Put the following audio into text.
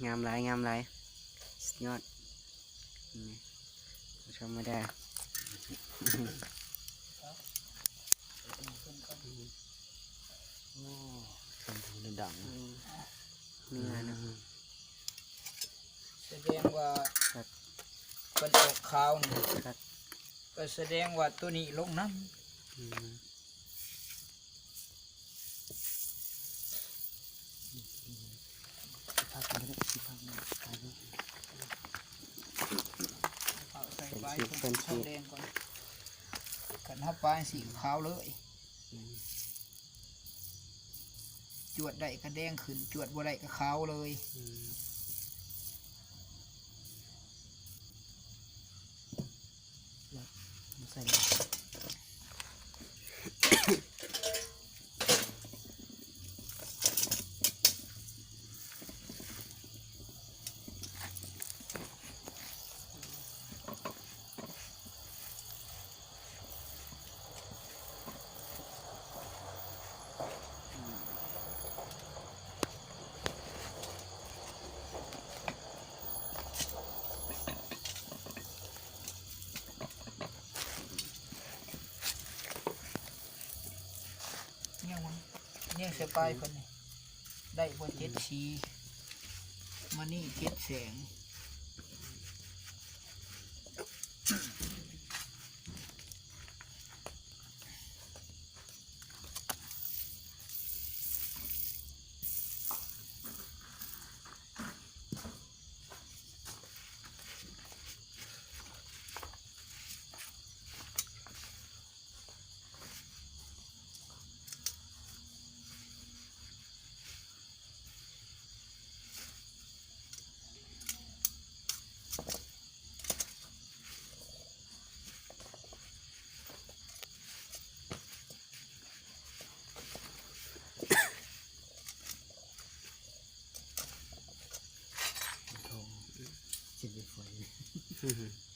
งามหลายงามหลายสุดยอดธรรมดาโอ้ชมพูนี่ดังเนื้อนะ แสดงว่า ครับ เป็นออกขาวนี่ ครับ ก็แสดงว่าตัวนี้ลงน้ อืม พักกันได้สิพักมาไปเลย ำเอาใส่ใบเป็นสีแดงก่อนกันถ้าปลายสีขาวเลยจวดได้ก็แดงขึ้นจวดบ่ได้ก็ขาวเลย อืมมาใส่เลย เนี่ยมันเนี่ยเสียปลายเพิ่นนี่ได้บ่เจ็ดสีมานี่เจ็ดแสงทองจิตวิไฟ อืม